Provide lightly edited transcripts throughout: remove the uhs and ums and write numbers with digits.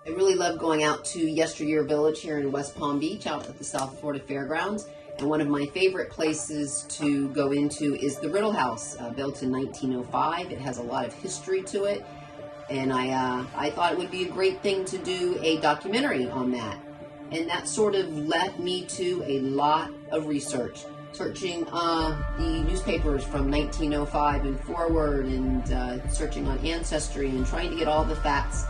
I really love going out to Yesteryear Village here in West Palm Beach, out at the South Florida Fairgrounds. And one of my favorite places to go into is the Riddle House, built in 1905. It has a lot of history to it. And I thought it would be a great thing to do a documentary on that. And that sort of led me to a lot of research, searching the newspapers from 1905 and forward, and searching on Ancestry and trying to get all the facts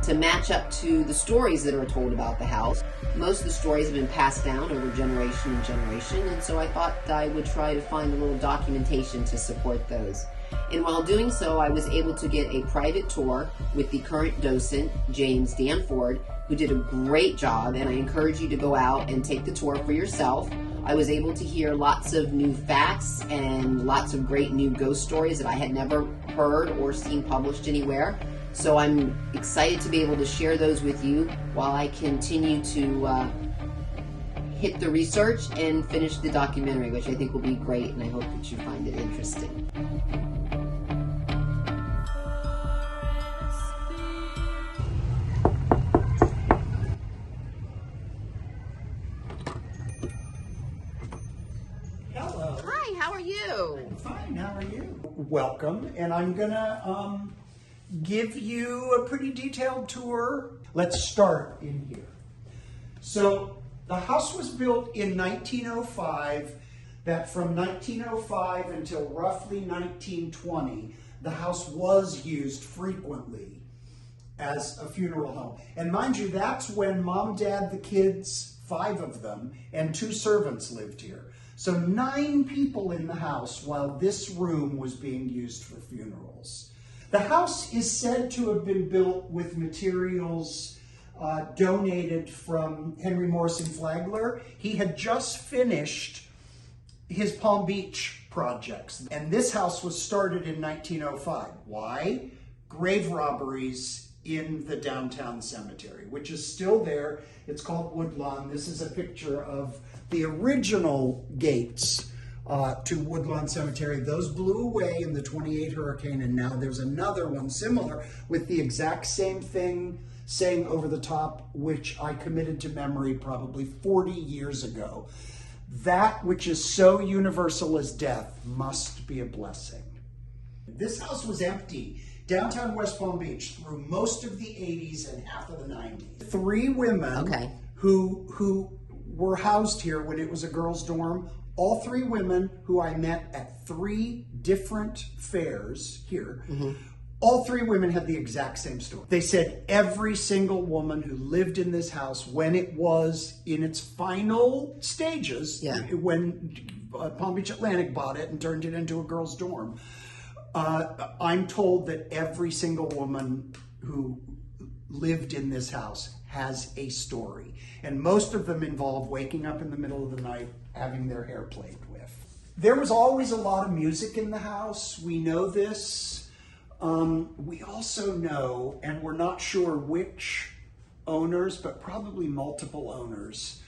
to match up to the stories that are told about the house. Most of the stories have been passed down over generation and generation, and so I thought I would try to find a little documentation to support those. And while doing so, I was able to get a private tour with the current docent, James Danford, who did a great job, and I encourage you to go out and take the tour for yourself. I was able to hear lots of new facts and lots of great new ghost stories that I had never heard or seen published anywhere. So I'm excited to be able to share those with you while I continue to hit the research and finish the documentary, which I think will be great, and I hope that you find it interesting. Hello. Hi, how are you? I'm fine, how are you? Welcome, and I'm gonna give you a pretty detailed tour. Let's start in here. So the house was built in 1905. That from 1905 until roughly 1920, the house was used frequently as a funeral home. And mind you, that's when mom, dad, the kids, 5 of them, and 2 servants lived here. So 9 people in the house while this room was being used for funerals. The house is said to have been built with materials donated from Henry Morrison Flagler. He had just finished his Palm Beach projects, and this house was started in 1905. Why? Grave robberies in the downtown cemetery, which is still there. It's called Woodlawn. This is a picture of the original gates to Woodlawn Cemetery. Those blew away in the 28 hurricane, and now there's another one similar with the exact same thing saying over the top, which I committed to memory probably 40 years ago. That which is so universal as death must be a blessing. This house was empty, downtown West Palm Beach, through most of the 80s and half of the 90s. 3 women who were housed here when it was a girls' dorm. All 3 women who I met at 3 different fairs here, all 3 women had the exact same story. They said every single woman who lived in this house when it was in its final stages, when Palm Beach Atlantic bought it and turned it into a girls' dorm, I'm told that every single woman who lived in this house has a story. And most of them involve waking up in the middle of the night, having their hair played with. There was always a lot of music in the house. We know this. We also know, and we're not sure which owners, but probably multiple owners,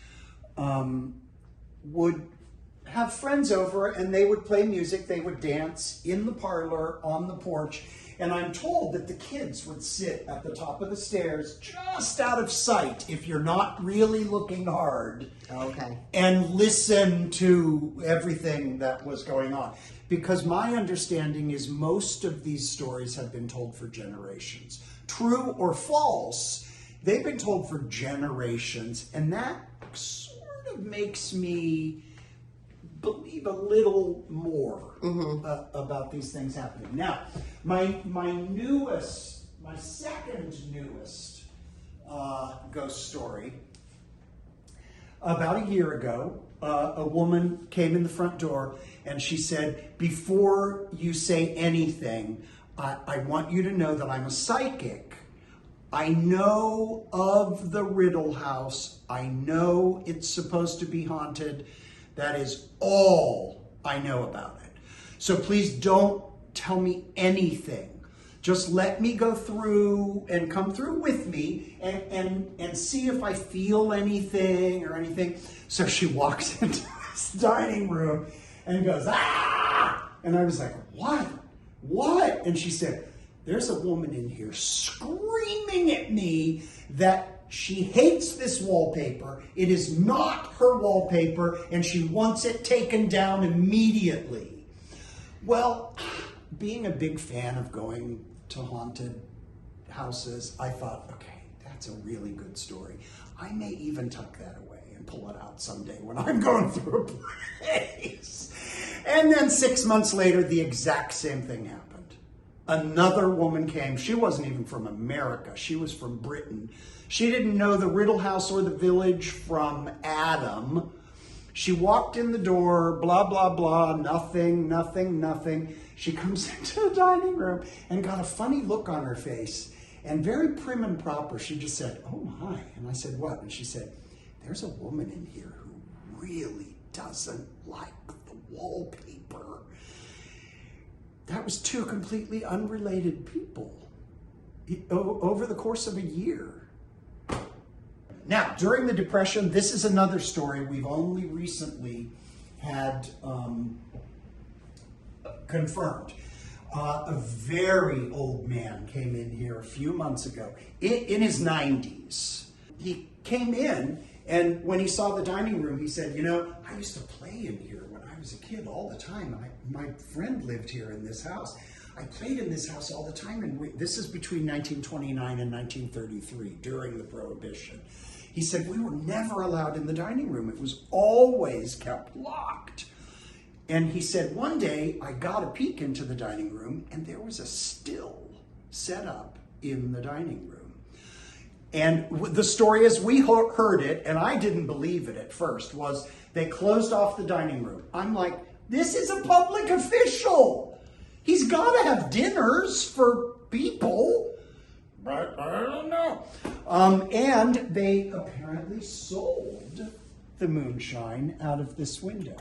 would have friends over and they would play music. They would dance in the parlor, on the porch. And I'm told that the kids would sit at the top of the stairs, just out of sight, if you're not really looking hard, and listen to everything that was going on. Because my understanding is most of these stories have been told for generations. True or false, they've been told for generations, and that sort of makes me believe a little more about these things happening. Now, my second newest ghost story, about a year ago, a woman came in the front door and she said, before you say anything, I want you to know that I'm a psychic. I know of the Riddle house. I know it's supposed to be haunted. That is all I know about it. So please don't tell me anything. Just let me go through and come through with me and see if I feel anything or anything. So she walks into this dining room and goes, ah! And I was like, what? And she said, there's a woman in here screaming screaming at me that she hates this wallpaper. It is not her wallpaper, and she wants it taken down immediately. Well, being a big fan of going to haunted houses, I thought, okay, that's a really good story. I may even tuck that away and pull it out someday when I'm going through a place. And then 6 months later, the exact same thing happened. Another woman came. She wasn't even from America. She was from Britain. She didn't know the Riddle house or the village from Adam. She walked in the door, blah, blah, blah, nothing, nothing, nothing. She comes into the dining room and got a funny look on her face. And very prim and proper, she just said, "Oh my." And I said, "What?" And she said, "There's a woman in here who really doesn't like the wallpaper." That was two completely unrelated people over the course of a year. Now, during the Depression, this is another story we've only recently had confirmed. A very old man came in here a few months ago, in his 90s. He came in, and when he saw the dining room, he said, "I used to play in here when I was a kid all the time. My friend lived here in this house. I played in this house all the time, and this is between 1929 and 1933, during the Prohibition." He said, "We were never allowed in the dining room. It was always kept locked." And he said, "One day I got a peek into the dining room, and there was a still set up in the dining room." And the story as we heard it, and I didn't believe it at first, was they closed off the dining room. I'm like, this is a public official. He's got to have dinners for people. But I don't know. And they apparently sold the moonshine out of this window.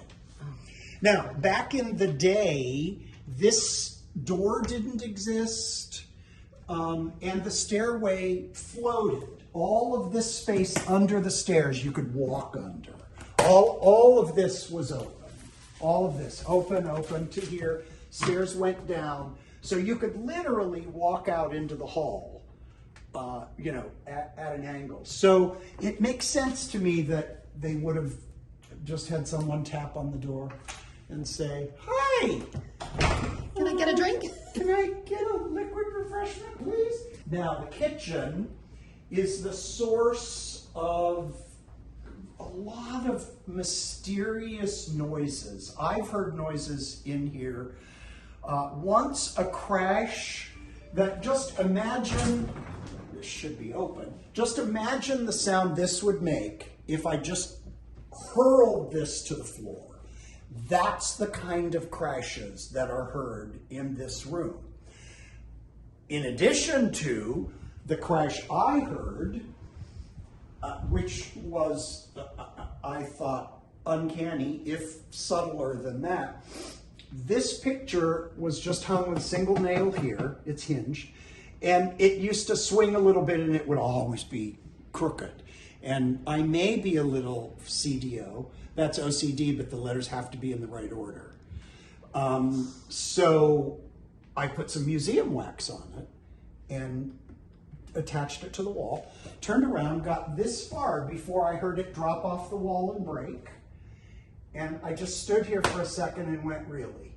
Now, back in the day, this door didn't exist, and the stairway floated. All of this space under the stairs you could walk under. All of this was open. All of this, open to here. Stairs went down. So you could literally walk out into the hall, at an angle. So it makes sense to me that they would have just had someone tap on the door and say, "Hi, Can I get a drink?" Can I get a liquid refreshment, please?" Now, the kitchen is the source of a lot of mysterious noises. I've heard noises in here. Once a crash that, just imagine, this should be open, just imagine the sound this would make if I just hurled this to the floor. That's the kind of crashes that are heard in this room. In addition to the crash I heard, which was, I thought, uncanny, if subtler than that. This picture was just hung with a single nail here. It's hinged. And it used to swing a little bit, and it would always be crooked. And I may be a little CDO. That's OCD, but the letters have to be in the right order. So I put some museum wax on it and attached it to the wall, turned around, got this far before I heard it drop off the wall and break. And I just stood here for a second and went, really?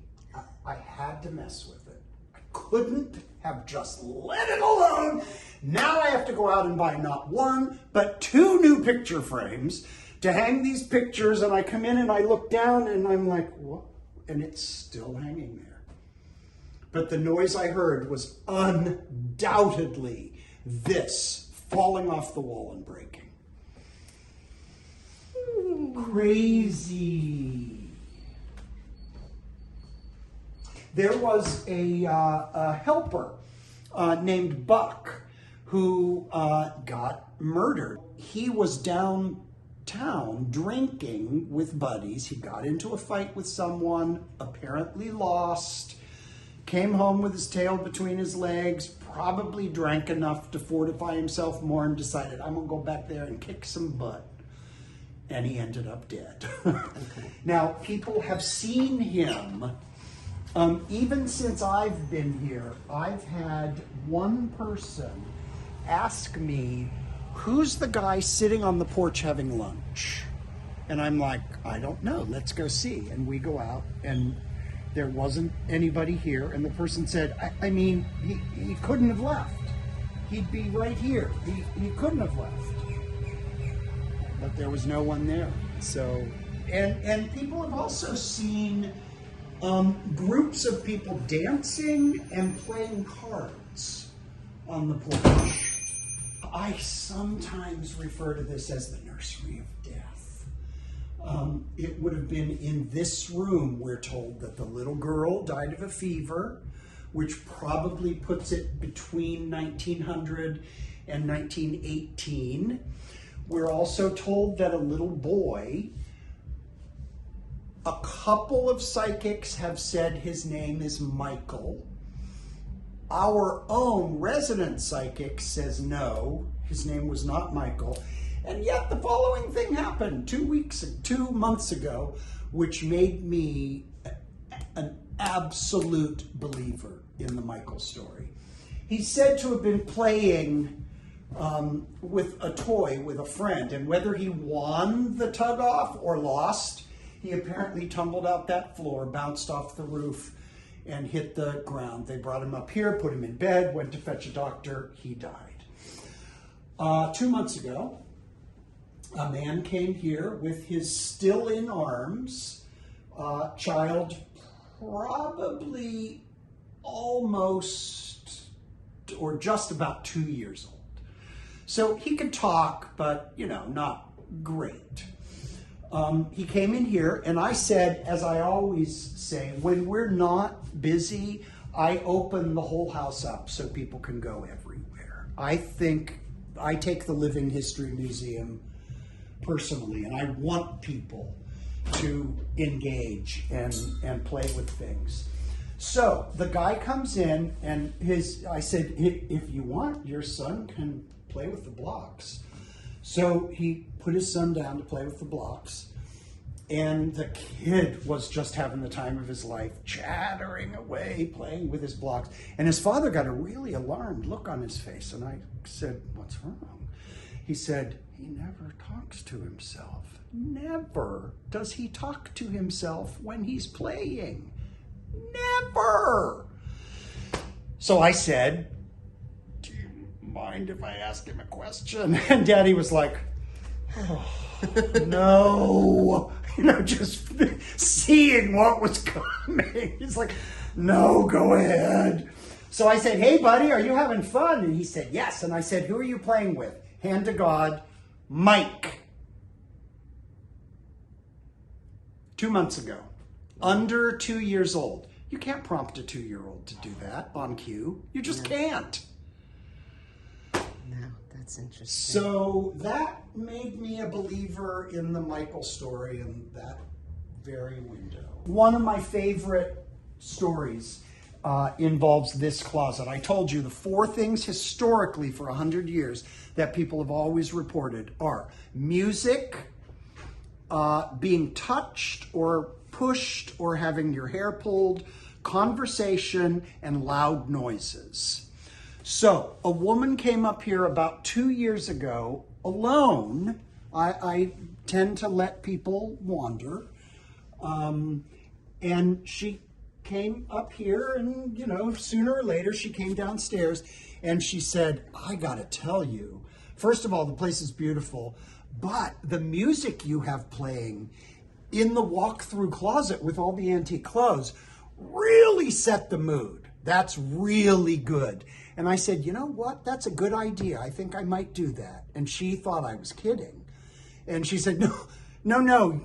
I had to mess with it. I couldn't have just let it alone. Now I have to go out and buy not one, but 2 new picture frames to hang these pictures. And I come in and I look down and I'm like, what? And it's still hanging there. But the noise I heard was undoubtedly this falling off the wall and breaking. Crazy. There was a helper named Buck who got murdered. He was downtown drinking with buddies. He got into a fight with someone, apparently lost, came home with his tail between his legs, probably drank enough to fortify himself more, and decided, I'm going to go back there and kick some butt. And he ended up dead. Now, people have seen him. Even since I've been here, I've had one person ask me, who's the guy sitting on the porch having lunch? And I'm like, I don't know, let's go see. And we go out, and there wasn't anybody here. And the person said, I mean, he couldn't have left. He'd be right here. He couldn't have left. But there was no one there. So, and people have also seen groups of people dancing and playing cards on the porch. I sometimes refer to this as the nursery of death. It would have been in this room, we're told, that the little girl died of a fever, which probably puts it between 1900 and 1918. We're also told that a little boy, a couple of psychics have said his name is Michael. Our own resident psychic says no, his name was not Michael. And yet the following thing happened 2 months ago, which made me an absolute believer in the Michael story. He's said to have been playing with a toy with a friend, and whether he won the tug-off or lost, he apparently tumbled out that floor, bounced off the roof, and hit the ground. They brought him up here, put him in bed, went to fetch a doctor, he died. 2 months ago, a man came here with his still in arms child, probably almost or just about 2 years old. So he could talk, but, not great. He came in here, and I said, as I always say, when we're not busy, I open the whole house up so people can go everywhere. I think I take the Living History Museum personally, and I want people to engage and play with things. So the guy comes in, and I said, if you want, your son can play with the blocks. So he put his son down to play with the blocks, and the kid was just having the time of his life, chattering away, playing with his blocks. And his father got a really alarmed look on his face, and I said, what's wrong? He said, he never talks to himself. Never does he talk to himself when he's playing. Never. So I said, do you mind if I ask him a question? And Daddy was like, oh, no. Just seeing what was coming. He's like, no, go ahead. So I said, hey, buddy, are you having fun? And he said, yes. And I said, who are you playing with? Hand to God, Mike. 2 months ago, under 2 years old. You can't prompt a 2-year-old to do that on cue. You just can't. No, that's interesting. So that made me a believer in the Michael story in that very window. One of my favorite stories involves this closet. I told you the 4 things historically for 100 years that people have always reported are music, being touched or pushed or having your hair pulled, conversation, and loud noises. So a woman came up here about 2 years ago alone. I tend to let people wander. And she came up here, and, sooner or later she came downstairs, and she said, I gotta tell you, first of all, the place is beautiful, but the music you have playing in the walk-through closet with all the antique clothes really set the mood. That's really good. And I said, you know what? That's a good idea. I think I might do that. And she thought I was kidding. And she said, no,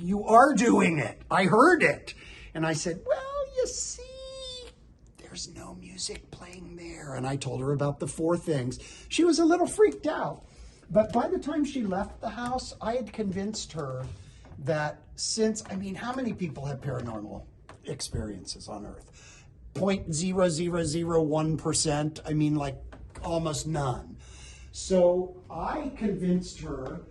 you are doing it. I heard it. And I said, well, you see, there's no music playing there. And I told her about the 4 things. She was a little freaked out. But by the time she left the house, I had convinced her that how many people have paranormal experiences on Earth? 0.0001%. Almost none. So I convinced her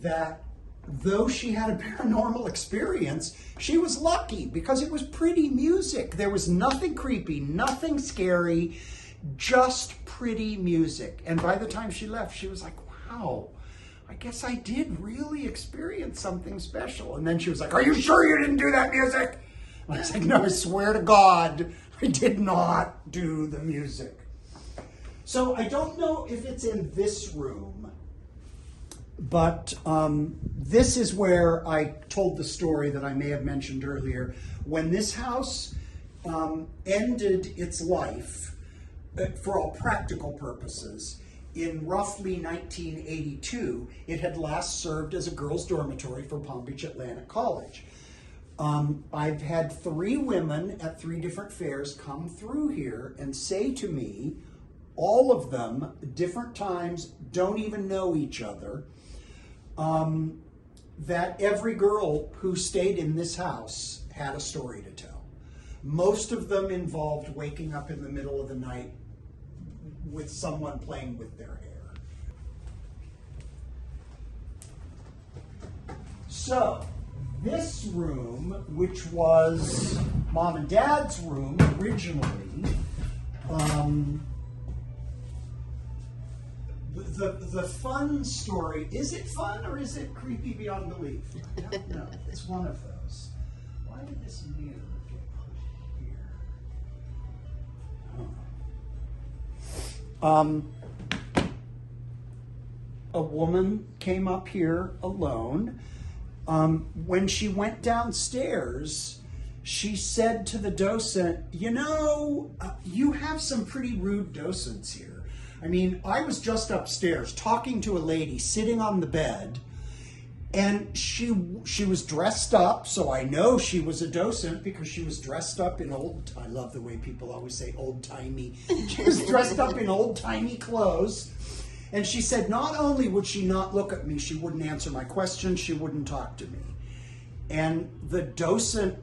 that though she had a paranormal experience, she was lucky because it was pretty music. There was nothing creepy, nothing scary. just pretty music. And by the time she left, she was like, wow, I guess I did really experience something special. And then she was like, are you sure you didn't do that music? And I was like, no, I swear to God, I did not do the music. So I don't know if it's in this room, but this is where I told the story that I may have mentioned earlier. When this house ended its life, for all practical purposes, in roughly 1982, it had last served as a girls' dormitory for Palm Beach Atlantic College. I've had 3 women at 3 different fairs come through here and say to me, all of them, different times, don't even know each other, that every girl who stayed in this house had a story to tell. Most of them involved waking up in the middle of the night with someone playing with their hair. So, this room, which was Mom and Dad's room originally, the fun story, is it fun or is it creepy beyond belief? I don't know. It's one of those. Why did this mirror get put here? A woman came up here alone. When she went downstairs, she said to the docent, you know, you have some pretty rude docents here. I mean, I was just upstairs talking to a lady sitting on the bed, and she was dressed up, so I know she was a docent because she was dressed up in I love the way people always say old-timey. She was dressed up in old-timey clothes. And she said not only would she not look at me, she wouldn't answer my questions, she wouldn't talk to me. And the docent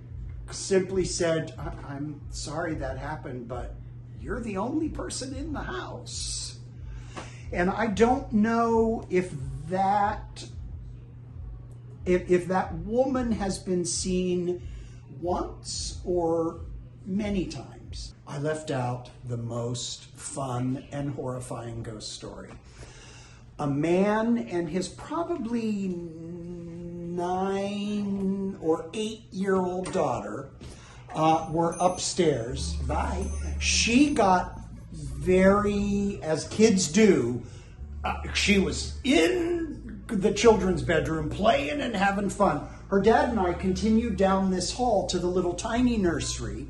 simply said, I'm sorry that happened, but you're the only person in the house. And I don't know if that woman has been seen once or many times. I left out the most fun and horrifying ghost story. A man and his probably 9 or 8-year-old daughter were upstairs. Bye. She got very, as kids do, she was in the children's bedroom playing and having fun. Her dad and I continued down this hall to the little tiny nursery.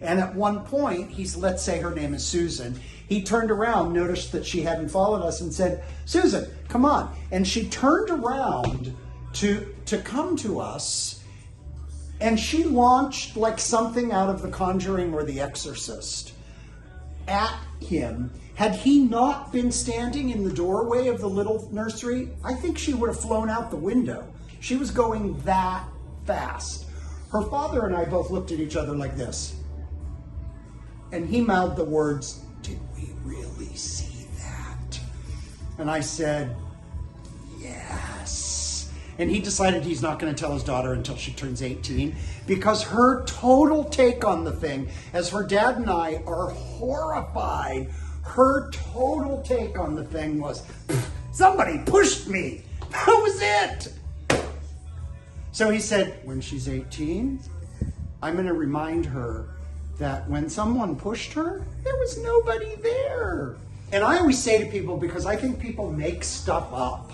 And at one point, let's say her name is Susan, he turned around, noticed that she hadn't followed us and said, Susan, come on. And she turned around to come to us, and she launched like something out of The Conjuring or The Exorcist at him. Had he not been standing in the doorway of the little nursery, I think she would have flown out the window. She was going that fast. Her father and I both looked at each other like this. And he mouthed the words, did we really see that? And I said, yes. And he decided he's not going to tell his daughter until she turns 18, because her total take on the thing, as her dad and I are horrified, her total take on the thing was, somebody pushed me. That was it. So he said, when she's 18, I'm going to remind her that when someone pushed her, there was nobody there. And I always say to people, because I think people make stuff up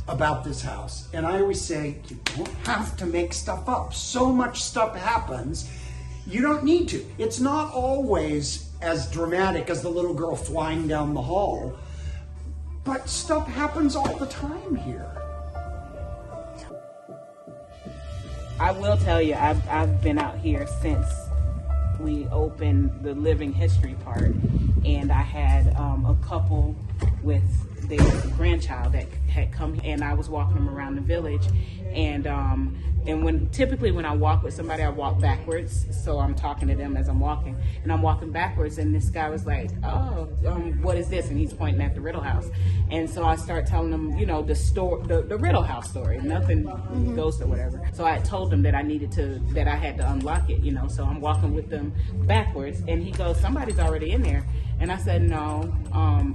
about this house, and I always say, you don't have to make stuff up. So much stuff happens, you don't need to. It's not always as dramatic as the little girl flying down the hall, but stuff happens all the time here. I will tell you, I've been out here since we opened the living history part, and I had a couple with their grandchild that had come, and I was walking them around the village, and typically when I walk with somebody, I walk backwards, so I'm talking to them as I'm walking, and I'm walking backwards, and this guy was like, what is this? And he's pointing at the Riddle house, and so I start telling him, the Riddle house story, nothing ghost or whatever. So I told him that I had to unlock it, so I'm walking with them backwards, and he goes, somebody's already in there. And I said, no.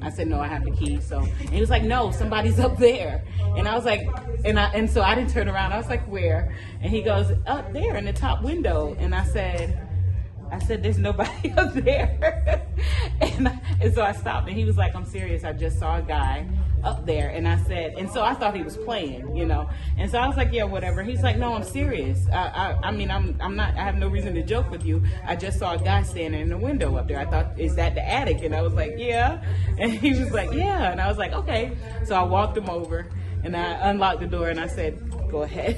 I said, no, I have the key. So, and he was like, no, somebody's up there. And I was like, and so I didn't turn around. I was like, where? And he goes, up there in the top window. And I said, there's nobody up there. and so I stopped, and he was like, I'm serious. I just saw a guy up there. And I said, and so I thought he was playing, you know. And so I was like, yeah, whatever. He's like, no, I'm serious. I mean, I'm not, I have no reason to joke with you. I just saw a guy standing in the window up there. I thought, is that the attic? And I was like, yeah. And he was like, yeah. And I was like, okay. So I walked him over, and I unlocked the door, and I said, go ahead.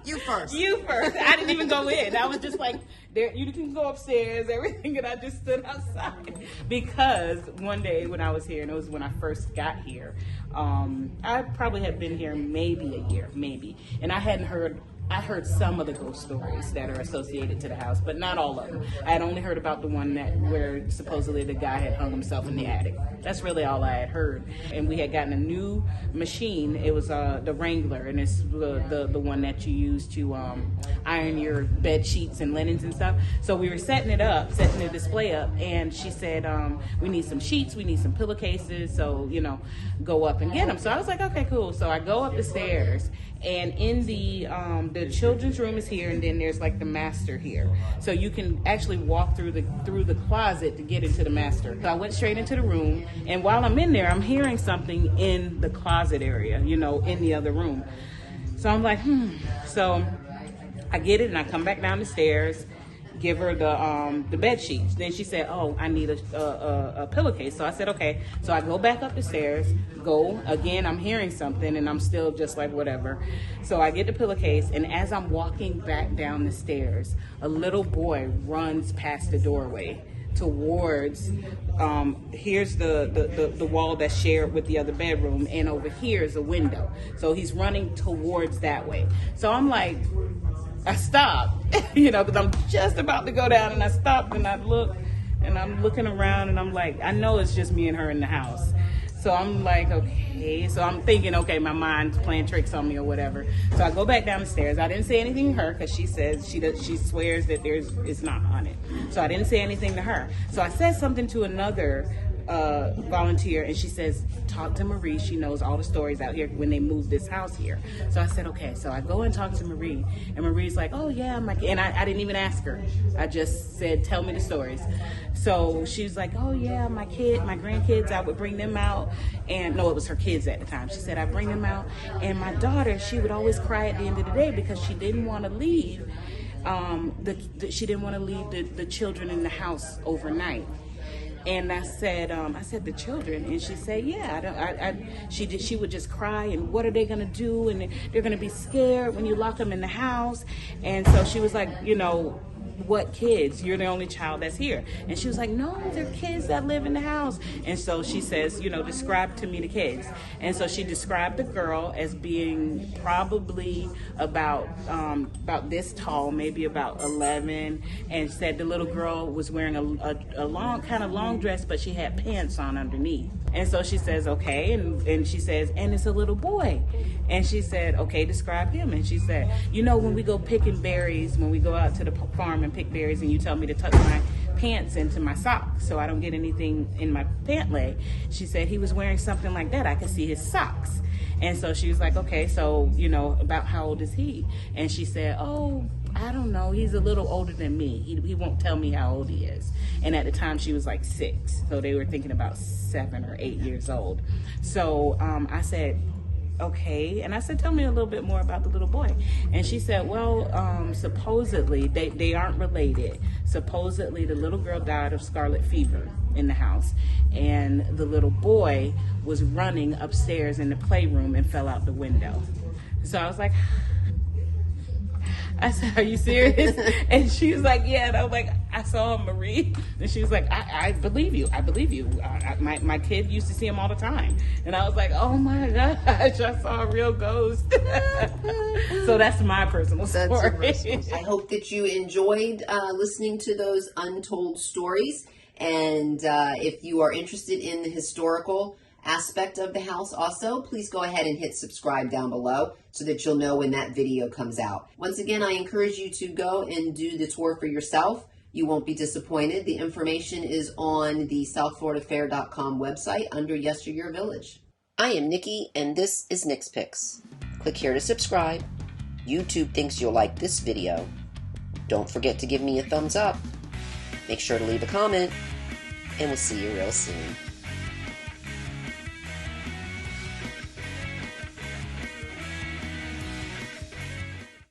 You first. You first. I didn't even go in. I was just like, there, you can go upstairs, everything, and I just stood outside. Because one day when I was here, and it was when I first got here, I probably had been here maybe a year, maybe, and I heard some of the ghost stories that are associated to the house, but not all of them. I had only heard about the one where supposedly the guy had hung himself in the attic. That's really all I had heard. And we had gotten a new machine. It was the Wrangler, and it's the one that you use to iron your bed sheets and linens and stuff. So we were setting the display up, and she said, we need some sheets, we need some pillowcases, so, you know, go up and get them. So I was like, okay, cool. So I go up the stairs, and in the children's room is here, and then there's like the master here. So you can actually walk through the closet to get into the master. So I went straight into the room, and while I'm in there, I'm hearing something in the closet area, you know, in the other room. So I'm like, So I get it, and I come back down the stairs, give her the bed sheets. Then she said, oh, I need a pillowcase. So I said, okay. So I go back up the stairs, again, I'm hearing something, and I'm still just like, whatever. So I get the pillowcase, and as I'm walking back down the stairs, a little boy runs past the doorway towards, here's the wall that's shared with the other bedroom, and over here is a window. So he's running towards that way. So I'm like, I stopped, you know, because I'm just about to go down, and I stopped, and I look, and I'm looking around, and I'm like, I know it's just me and her in the house. So I'm like, okay. So I'm thinking, okay, my mind's playing tricks on me or whatever. So I go back down the stairs. I didn't say anything to her because she says she swears that it's not haunted. So I didn't say anything to her. So I said something to another volunteer, and she says, talk to Marie. She knows all the stories out here when they moved this house here. So I said, okay. So I go and talk to Marie, and Marie's like, oh yeah, and I didn't even ask her. I just said, tell me the stories. So she's like, oh yeah, my grandkids, I would bring them out. And no, it was her kids at the time. She said, I bring them out, and my daughter, she would always cry at the end of the day because she didn't want to leave. She didn't want to leave the children in the house overnight. And I said, the children, and she said, yeah. She would just cry, and what are they gonna do? And they're gonna be scared when you lock them in the house. And so she was like, you know, what kids? You're the only child that's here. And she was like, no, they're kids that live in the house. And so she says, you know, describe to me the kids. And so she described the girl as being probably about this tall, maybe about 11, and said the little girl was wearing a long dress, but she had pants on underneath. And so she says, okay, and she says, and it's a little boy. And she said, okay, describe him. And she said, you know, when we go picking berries, when we go out to the farm and pick berries, and you tell me to tuck my pants into my socks so I don't get anything in my pant leg, she said he was wearing something like that. I could see his socks. And so she was like, okay, so, you know, about how old is he? And she said, oh, I don't know. He's a little older than me. He won't tell me how old he is. And at the time she was like 6. So they were thinking about 7 or 8 years old. So I said, okay. And I said, tell me a little bit more about the little boy. And she said, well, supposedly they aren't related. Supposedly the little girl died of scarlet fever in the house, and the little boy was running upstairs in the playroom and fell out the window. So I was like, I said, are you serious? And she was like, yeah. And I was like, I saw him, Marie. And she was like, I believe you. I believe you. My kid used to see him all the time. And I was like, oh my gosh, I saw a real ghost. So that's my personal story. I hope that you enjoyed listening to those untold stories. And if you are interested in the historical aspect of the house also, please go ahead and hit subscribe down below so that you'll know when that video comes out. Once again, I encourage you to go and do the tour for yourself. You won't be disappointed. The information is on the southfloridafair.com website under Yesteryear Village. I am Nikki, and this is Nick's Picks. Click here to subscribe. YouTube thinks you'll like this video. Don't forget to give me a thumbs up. Make sure to leave a comment, and we'll see you real soon.